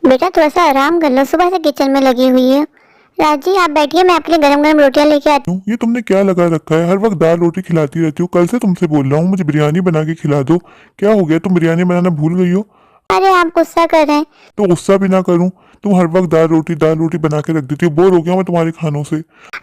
बेटा थोड़ा सा आराम कर लो, सुबह से किचन में लगी हुई है। राज जी आप बैठिए, मैं आपके लिए गरम गरम रोटियां लेके आती क्यों? ये तुमने क्या लगा रखा है? हर वक्त दाल रोटी खिलाती रहती हो। कल से तुमसे बोल रहा हूँ मुझे बिरयानी बना के खिला दो। क्या हो गया, तुम बिरयानी बनाना भूल गई हो? हूँ। अरे आप गुस्सा कर रहे हैं। तो गुस्सा भी ना करूँ? तुम हर वक्त दाल रोटी बना के रख देती हो। बोर हो गया मैं तुम्हारे खानों से।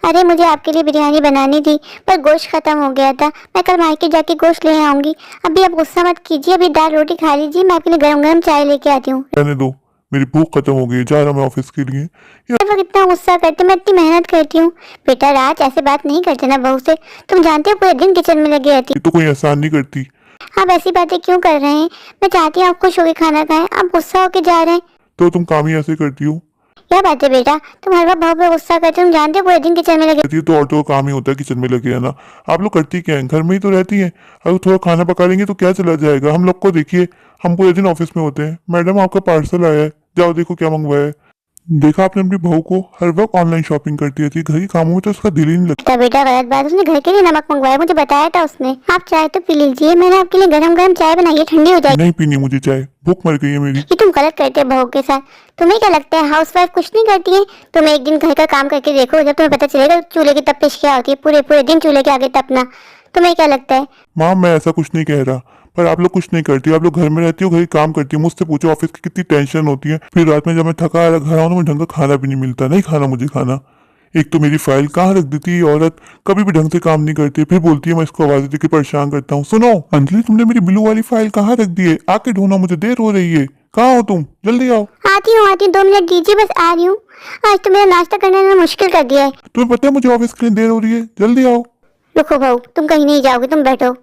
अरे मुझे आपके लिए बिरयानी बनानी थी पर गोश्त खत्म हो गया था। मैं कल मार्केट जाके गोश्त ले आऊंगी। अभी आप गुस्सा मत कीजिए, अभी दाल रोटी खा लीजिए, मैं आपके लिए गरम गरम चाय लेके आती हूँ। रहने दो, मेरी भूख खत्म हो गई। जा रहा मैं ऑफिस के लिए। हर वक्त इतना गुस्सा करते, मैं इतनी मेहनत करती हूँ। बेटा राज ऐसे बात नहीं करते ना बहू से, तुम जानते हो पूरे दिन किचन में लगी रहती। ये तो कोई एहसान नहीं करती। आप ऐसी बातें क्यों कर रहे हैं? मैं चाहती हूँ आप खुश होकर खाना खाएं, आप गुस्सा होके जा रहे हैं। तो तुम काम ही ऐसे करती हो? क्या बात है बेटा, तुम हर वक्त बहू पे गुस्सा करते हो, तुम जानते हो पूरे दिन किचन में लगे। कहती है तो औरतों का काम ही होता है किचन में लगे रहना। आप लोग करती क्या है? घर में ही तो रहती हैं। अगर थोड़ा खाना पका लेंगे तो क्या चला जाएगा? हम लोग को देखिए, हम पूरे दिन ऑफिस में होते हैं। मैडम आपका पार्सल आया है, जाओ देखो क्या मंगवाया है। देखा आपने अपनी बहू को? हर वक्त ऑनलाइन शॉपिंग करती रहती है। घर के कामों में तो उसका दिल ही नहीं लगता। बेटा गलत बात, उसने घर के लिए नमक मंगवाया, मुझे बताया था उसने। आप चाय तो पी लीजिए, मैंने आपके लिए गरम गरम चाय बनाई है, ठंडी हो जाएगी। नहीं पीनी मुझे चाय, भूख मर गई है मेरी। ये तुम गलत करते हो बहू के साथ। तुम्हें क्या लगता है हाउसवाइफ कुछ नहीं करती है? तुम एक दिन घर का काम करके देखो, जब तुम्हें पता चलेगा चूल्हे की तपिश क्या होती है। पूरे पूरे दिन चूल्हे के आगे तपना, तुम्हें क्या लगता है? माँ मैं ऐसा कुछ नहीं कह रहा, पर आप लोग कुछ नहीं करती। आप लोग घर में रहती हो, घर के काम करती हो। मुझसे पूछो ऑफिस की कितनी टेंशन होती है। फिर रात में जब मैं थका आ घर आऊँ तो मुझे ढंग का खाना भी नहीं मिलता। नहीं खाना मुझे खाना। एक तो मेरी फाइल कहाँ रख देती है ये औरत, कभी भी ढंग से काम नहीं करती। फिर बोलती है मैं इसको आवाज देकर परेशान करता हूँ। सुनो अंजलि, तुमने मेरी ब्लू वाली फाइल कहाँ रख दी है? आके ढूंढना, मुझे देर हो रही है। कहाँ हो तुम? जल्दी आओ। आती हूँ 2 मिनट दीजिए, बस आ रही हूँ। आज तो मेरा नाश्ता करने में मुश्किल कर दिया है। तुम्हें पता है मुझे ऑफिस के लिए देर हो रही है, जल्दी आओ। रुको बहू, तुम कहीं नहीं जाओगे, तुम बैठो।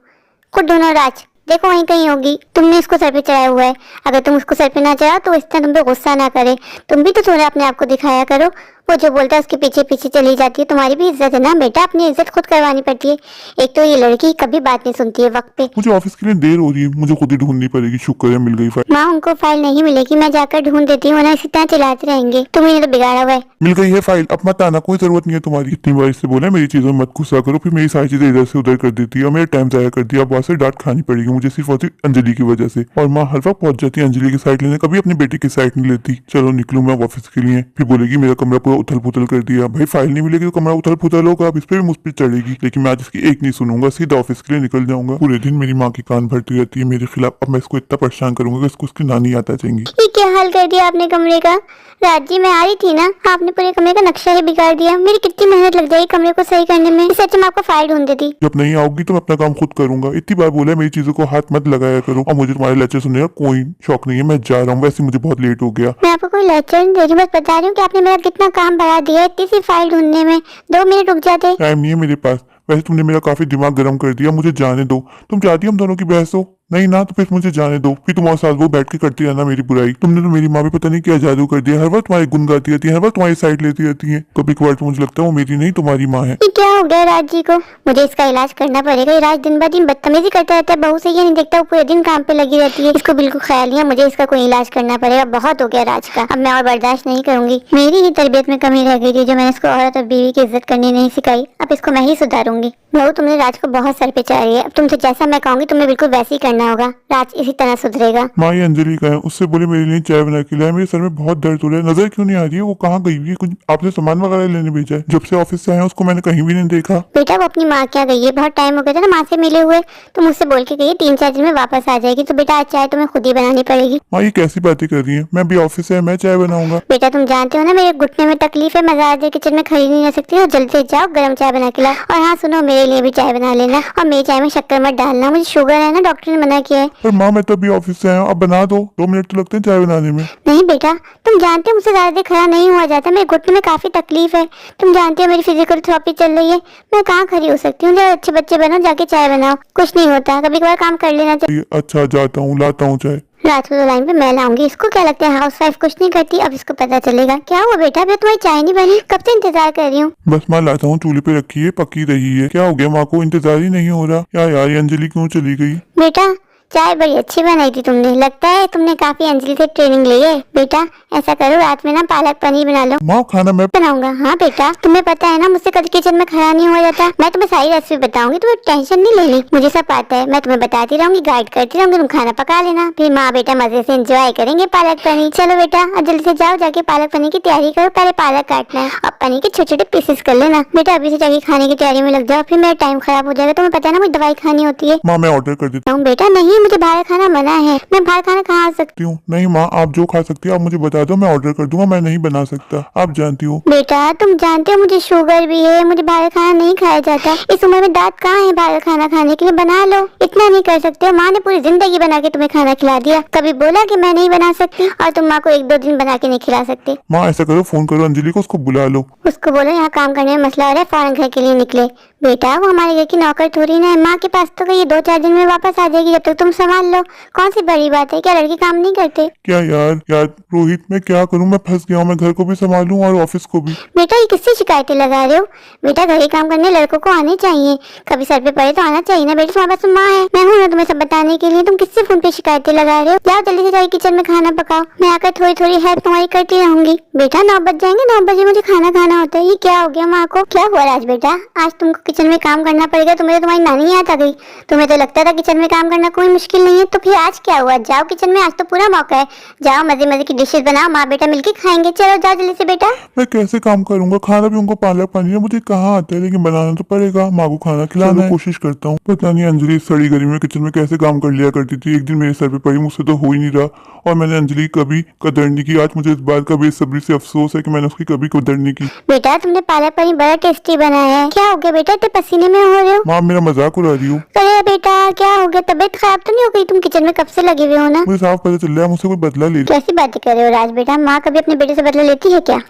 खुद ढूंढो राज, देखो वहीं कहीं होगी। तुमने इसको सर पे चढ़ाया हुआ है, अगर तुम उसको सर पे ना चढ़ाओ तो इस तरह तुम पे गुस्सा ना करे। तुम भी तो थोड़ा अपने आप को दिखाया करो। वो जो बोलता है उसके पीछे पीछे चली जाती है। तुम्हारी भी इज्जत है ना बेटा, अपनी इज्जत खुद करवानी पड़ती है। एक तो ये लड़की कभी बात नहीं सुनती है वक्त पे। मुझे ऑफिस के लिए देर हो रही है, मुझे खुद ही ढूंढनी पड़ेगी। शुक्र है मिल गई फाइल। माँ उनको फाइल नहीं मिलेगी, मैं जाकर ढूंढ देती हूँ, वरना इसी तरह चलाते रहेंगे। तुम्हें तो बिगाड़ा हुआ है। मिल गई है फाइल, अब मत आना, कोई जरूरत नहीं है तुम्हारी। इतनी बार इससे बोला मेरी चीजों में मत गुस्सा करो, फिर मेरी सारी चीजें इधर से उधर कर देती है। मेरा टाइम जाया कर दिया। अब वहां से डांट खानी पड़ेगी मुझे सिर्फ और सिर्फ अंजलि की वजह से। और माँ हर वक्त पहुंच जाती है अंजलि की साइड लेने, कभी अपनी बेटी की साइड नहीं लेती। चलो निकलूं मैं ऑफिस के लिए। फिर बोलेगी मेरा कमरा पूरा उथल पुथल कर दिया। भाई फाइल नहीं मिलेगी तो कमरा उथल पुथल होगा, अब इस पे भी मुझ पर चढ़ेगी। लेकिन मैं आज इसकी एक नहीं सुनूंगा, सीधा ऑफिस के लिए निकल जाऊंगा। पूरे दिन मेरी माँ की कान भरती रहती है मेरे खिलाफ। अब मैं इसको इतना परेशान करूंगा कि इसको उसकी नानी याद आ जाएंगी। ये क्या हाल कर दिया आपने कमरे का? राज जी मैं आ रही थी ना, आपने पूरे कमरे का नक्शा ही बिगाड़ दिया। मेरी कितनी मेहनत लग जाएगी कमरे को सही करने में। इससे अच्छा मैं आपको फाइल ढूंढ देती। जब नहीं आओगी तो मैं अपना काम खुद करूंगा। इतनी बार बोला है मेरी चीजों को हाथ मत लगाया करो। और मुझे तुम्हारे लेक्चर सुनने का कोई शौक नहीं है, मैं जा रहा हूँ। वैसे मुझे बहुत लेट हो गया। मैं आपको कोई लेक्चर नहीं दे रही, बस बता रही हूँ कि आपने मेरा कितना काम बढ़ा दिया है इतनी सी फाइल ढूंढने में। 2 मिनट रुक जाते। टाइम नहीं है मेरे पास। वैसे तुमने मेरा काफी दिमाग गर्म कर दिया, मुझे जाने दो। तुम चाहती हो हम दोनों की बहस हो? नहीं ना, तो फिर मुझे जाने दो। फिर तुम और सास वो बैठ के करती रहना मेरी बुराई। तुमने तो मेरी माँ पे पता नहीं क्या जादू कर दिया। हर वक्त तुम्हारी गुन गाती रहती है, हर वक्त तुम्हारी साइड लेती रहती है। कभी कभार तो मुझे लगता है वो मेरी नहीं तुम्हारी माँ है। ये क्या हो गया राज जी को? मुझे इसका इलाज करना पड़ेगा। ये राज दिन ब दिन बदतमीजी करता रहता है, बहू से ये नहीं देखता, वो पूरे दिन काम पे लगी रहती है। इसको बिल्कुल ख्याल नहीं है, मुझे इसका कोई इलाज करना पड़ेगा। बहुत हो गया राज का, अब मैं और बर्दाश्त नहीं करूंगी। मेरी ही तरबियत में कमी रह गई थी जो मैंने इसको औरत और बीवी की इज्जत करनी नहीं सिखाई। अब इसको मैं ही सुधारूंगी। बहू तुमने राज को बहुत सर पे चढ़ाई है, अब तुमसे जैसा मैं कहूंगी तुम्हें बिल्कुल वैसे ही करना होगा। राज इसी तरह सुधरेगा। माँ ये अंजलि का है, उससे बोले मेरे लिए चाय बना के लाए। मेरे सर में बहुत दर्द हो रहा है। नजर क्यों नहीं आ रही है? वो कहाँ गई हुई है? कुछ आपने सामान वगैरह लेने भेजा है? जब से ऑफिस से आया उसको मैंने कहीं भी नहीं देखा। बेटा वो अपनी माँ क्या गई है, बहुत टाइम हो गया था ना माँ से मिले हुए, तो मुझसे बोल के गई 3-4 दिन में वापस आ जाएगी। तो बेटा आज चाय तुम्हें खुद ही बनानी पड़ेगी। माँ ये कैसी बातें कर रही है? मैं भी ऑफिस से आया, मैं चाय बनाऊंगा। बेटा तुम जानते हो ना मेरे घुटने में तकलीफ है, मैं ज्यादा देर किचन में खड़ी नहीं रह सकती। तो जल्दी से जाओ गर्म चाय बना के लाओ। और हाँ सुनो, मेरे लिए भी चाय बना लेना, और मेरी चाय में शक्कर मत डालना, मुझे शुगर है ना, डॉक्टर ने मना किया है। पर माँ मैं तभी ऑफिस से आया हूँ, अब बना दो। 2 मिनट तो लगते हैं चाय बनाने में। नहीं बेटा, तुम जानते हो मुझसे ज्यादा देर खड़ा नहीं हुआ जाता, मेरे घुटने में काफी तकलीफ है। तुम जानते हो मेरी फिजिकल थेरेपी चल रही है, मैं कहाँ खड़ी हो सकती हूँ। जब अच्छे बच्चे बनो, जाके चाय बनाओ, कुछ नहीं होता, कभी कभार काम कर लेना चाहिए। अच्छा जाता हूँ, लाता हूँ चाय। रात को तो लाइन पे मैं लाऊंगी। इसको क्या लगता है हाउस वाइफ कुछ नहीं करती? अब इसको पता चलेगा। क्या हुआ बेटा, अभी तुम्हारी चाय नहीं बनी? कब से इंतजार कर रही हूँ। बस माँ लाता हूँ, चूल्हे पे रखी है, पकी रही है। क्या हो गया माँ को, इंतजार ही नहीं हो रहा? क्या यार, ये अंजलि क्यों चली गई? बेटा चाय बड़ी अच्छी बनाई थी तुमने, लगता है तुमने काफी अंजलि से ट्रेनिंग ली है। बेटा ऐसा करो, रात में ना पालक पनीर बना लो। माँ खाना मैं बनाऊंगा। हाँ बेटा, तुम्हें पता है ना मुझसे कभी किचन में खड़ा नहीं हुआ जाता। मैं तुम्हें सारी रेसिपी बताऊंगी, तुम्हें टेंशन नहीं लेनी। मुझे सब आता है, मैं तुम्हें बताती रहूंगी, गाइड करती रहूंगी, तुम खाना पका लेना। फिर माँ बेटा मजे से एंजॉय करेंगे पालक पनीर। चलो बेटा अब जल्दी से जाओ, जाके पालक पनीर की तैयारी करो। पहले पालक काटना है और पनीर के छोटे छोटे पीसेस कर लेना। बेटा अभी से जाके खाने की तैयारी में लग जाओ, फिर मेरा टाइम खराब हो जाएगा। तुम्हें पता है ना मुझे दवाई खानी होती है। माँ मैं ऑर्डर कर देता हूँ बेटा, नहीं मुझे बाहर खाना मना है। मैं बाहर खाना कहाँ आ सकती हूँ। नहीं माँ, आप जो खा सकती हो आप मुझे बता दो, मैं ऑर्डर कर दूंगा। मैं नहीं बना सकता, आप जानती हो। बेटा तुम जानते हो मुझे शुगर भी है, मुझे बाहर खाना नहीं खाया जाता। इस उम्र में दांत कहाँ है बाहर खाना खाने के लिए? बना लो, इतना नहीं कर सकते हो? माँ ने पूरी जिंदगी बना के तुम्हें खाना खिला दिया, कभी बोला कि मैं नहीं बना सकती? और तुम माँ को 1-2 दिन बना के नहीं खिला सकते? माँ ऐसा करो, फोन करो अंजलि को, उसको बुला लो। उसको बोलो यहाँ काम करने में मसला हो रहा है, फौरन घर के लिए निकले। बेटा वो हमारे घर की नौकर थोड़ी ना है, माँ के पास तो गई 2-4 दिन में वापस आ जाएगी, जब तक तुम संभाल लो। कौन सी बड़ी बात है, क्या लड़के काम नहीं करते? क्या यार रोहित, मैं क्या करूँ? मैं फंस गया हूँ, मैं घर को भी संभालूं और ऑफिस को भी। बेटा ये किससे शिकायतें लगा रहे हो? बेटा घर के काम करने लड़कों को आने चाहिए, कभी सर पे पड़े तो आना चाहिए ना। बेटा तुम्हारे पास तो माँ है, मैं हूँ ना तुम्हें सब बताने के लिए। तुम किससे फोन पे शिकायतें लगा रहे हो? जाओ जल्दी से जाओ किचन में खाना पकाओ, मैं आकर थोड़ी थोड़ी हेल्प तुम्हारी करती रहूंगी। बेटा 9 बज जाएंगे, 9 बजे मुझे खाना खाना होता है। ये क्या हो गया माँ को? क्या हुआ राज बेटा, आज तुमको किचन में काम करना पड़ेगा? तुम्हें तो तुम्हारी नानी याद आ गई। तुम्हें तो लगता था किचन में काम करना कोई मुश्किल नहीं है, तो फिर आज क्या हुआ? जाओ किचन में, आज तो पूरा मौका है। जाओ मजे मजे की डिशेस बनाओ, माँ बेटा मिलके खाएंगे। चलो जाओ जल्दी से बेटा। मैं कैसे काम करूंगा? खाना भी उनको पालक पनीर है, मुझे कहाँ आता है, लेकिन बनाना तो पड़ेगा। माँ को खाना खिलाना है। कोशिश करता हूँ। पता नहीं अंजलि इस सड़ी गर्मी में किचन में कैसे काम कर लिया करती थी। एक दिन मेरे सर पे पड़ी, मुझसे तो हो ही नहीं रहा, और मैंने अंजलि की कभी कदर नहीं की। आज मुझे इस बात का बेसब्री से अफसोस है कि मैंने उसकी कभी कदर नहीं की। बेटा तुमने पालक पनीर बड़ा टेस्टी बनाया है। क्या हो गया बेटा, इतने पसीने में हो रहे हो? माँ मेरा मजाक उड़ा रही हो? अरे बेटा क्या हो गया, तबीयत खराब तो नहीं हो गई? तुम किचन में कब से लगे हुए हो ना? मुझे साफ पता चल रहा है मुझसे कोई बदला ले रही। कैसी बातें कर रहे हो राज बेटा, माँ कभी अपने बेटे से बदला लेती है क्या?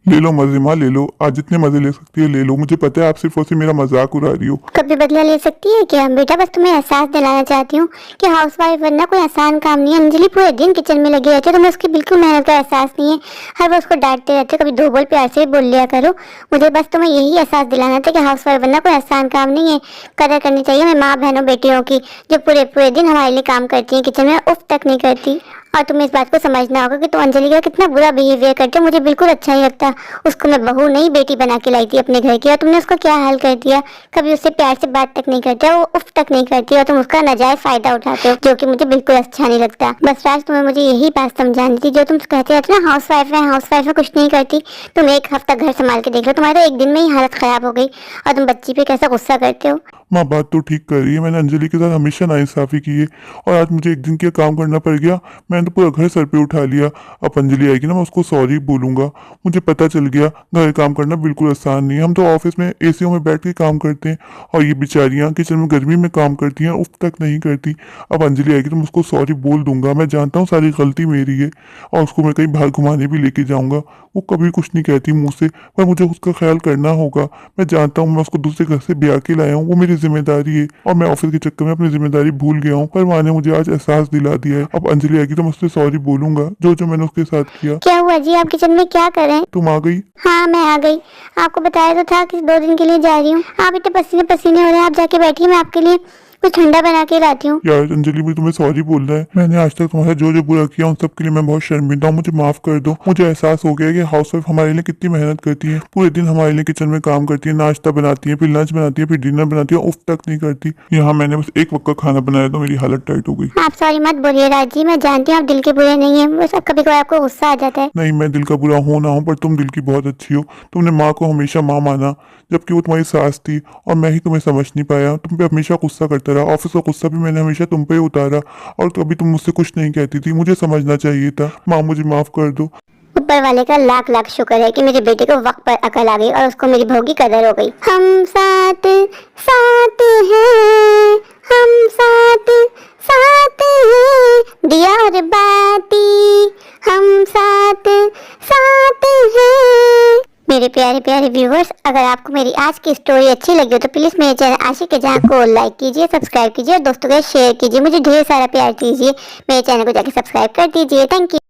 ले लो मजे माँ, ले लो, आज जितने मजे ले सकती है ले लो। मुझे पता है आप सिर्फ और सिर्फ मेरा मजाक उड़ा रही हो। कभी बदला ले सकती है क्या? बेटा बस तुम्हें एहसास दिलाना चाहती हूँ कि हाउसवाइफ बनना कोई आसान काम नहीं है। अंजलि पूरे दिन किचन में लगी रहती है, तुम्हें उसकी बिल्कुल मेहनत का एहसास नहीं है। हर बार उसको डांटते रहते हो, कभी 2 बोल प्यार से बोल लिया करो। मुझे बस तुम्हें यही एहसास दिलाना था कि हाउसवाइफ बनना कोई आसान काम नहीं है। कदर करनी चाहिए हमें माँ बहनों बेटियों की, जो पूरे पूरे दिन हमारे लिए काम करती है किचन में, उफ तक नहीं करती। और तुम्हें इस बात को समझना होगा कि तुम अंजलि का कितना बुरा बिहेवियर करते हो, मुझे बिल्कुल अच्छा नहीं लगता। उसको मैं बहू नहीं बेटी बना के लाई थी अपने घर की, और तुमने उसका क्या हाल कर दिया। कभी उससे प्यार से बात तक नहीं करते, वो उफ तक नहीं करती, और तुम उसका नाजायज फायदा उठाते हो, जो कि मुझे बिल्कुल अच्छा नहीं लगता। बस राज तुम्हें मुझे यही बात समझानी थी, जो तुम कहते रहते ना हाउस वाइफ है कुछ नहीं करती। तुम एक हफ्ता घर संभाल के देख लो, तुम्हारी तो एक दिन में ही हालत खराब हो गई, और तुम बच्ची पे कैसा गुस्सा करते हो। माँ बात तो ठीक कर रही है, मैंने अंजलि के साथ हमेशा नाइंसाफी की है, और आज मुझे एक दिन क्या काम करना पड़ गया। मैंने तो पूरा घर सर पे उठा लिया। अब अंजलि आएगी ना, मैं उसको सॉरी बोलूंगा। मुझे पता चल गया घर काम करना बिल्कुल आसान नहीं है। हम तो ऑफिस में एसीओ में बैठ के काम करते हैं, और ये बेचारियाँ किचन में गर्मी में काम करती हैं, उफ तक नहीं करती। अब अंजलि आएगी तो मैं उसको सॉरी बोल दूंगा। मैं जानता हूँ सारी गलती मेरी है, और उसको मैं कहीं बाहर घुमाने भी लेके जाऊंगा। वो कभी कुछ नहीं कहती मुँह से, पर मुझे उसका ख्याल करना होगा। मैं जानता हूँ मैं उसको दूसरे घर से ब्याह के लाया हूँ, वो मेरी जिम्मेदारी है, और मैं ऑफिस के चक्कर में अपनी जिम्मेदारी भूल गया हूँ। पर माँ ने मुझे आज एहसास दिला दिया है। अब अंजलि आएगी तो मैं उससे सॉरी बोलूंगा, जो जो मैंने उसके साथ किया। क्या हुआ जी, आप किचन में क्या कर रहे हैं? तुम आ गई? हाँ मैं आ गई, आपको बताया तो था कि 2 दिन के लिए जा रही हूँ। आप इतने पसीने पसीने हो रहे हैं, आप जाके बैठिए, मैं आपके लिए कुछ ठंडा बना के लाती हूँ। यार अंजलि मुझे तुम्हें सॉरी बोलना है। मैंने आज तक तुम्हारा जो जो बुरा किया उन सब के लिए मैं बहुत शर्मिंदा हूँ, मुझे माफ कर दो। मुझे एहसास हो गया कि हाउसवाइफ हमारे लिए कितनी मेहनत करती है, पूरे दिन हमारे लिए किचन में काम करती है, नाश्ता बनाती है, फिर लंच बनाती है, फिर डिनर बनाती है, उफ तक नहीं करती। यहाँ मैंने बस एक वक्त का खाना बनाया तो मेरी हालत टाइट हो गई। आप सॉरी मत बोलिए राज जी, मैं जानती हूँ आप दिल के बुरे नहीं है, बस कभी कभी आपको गुस्सा आ जाता है। नहीं मैं दिल का बुरा हो ना हूँ, पर तुम दिल की बहुत अच्छी हो। तुमने माँ को हमेशा माँ माना, जबकि वो तुम्हारी सास थी, और मैं ही तुम्हें समझ नहीं पाया। तुम पे हमेशा गुस्सा करता रहा, ऑफिस का गुस्सा भी मैंने हमेशा तुम पे उतारा, और कभी तुम मुझसे कुछ नहीं कहती थी। मुझे समझना चाहिए था। माँ मुझे माफ कर दो। ऊपर वाले का लाख लाख शुक्र है कि मेरे बेटे को वक्त पर अकल आ गई और उसको मेरी बहू की कदर हो गई। हम साथ साथ हैं, हम साथ साथ हैं, दिया और बाती हम साथ साथ हैं। मेरे मेरे प्यारे प्यारे व्यूवर्स, अगर आपको मेरी आज की स्टोरी अच्छी लगी हो तो प्लीज मेरे चैनल आशिक के जहां को लाइक कीजिए, सब्सक्राइब कीजिए और दोस्तों के साथ शेयर कीजिए। मुझे ढेर सारा प्यार दीजिए, मेरे चैनल को जाके सब्सक्राइब कर दीजिए। Thank you.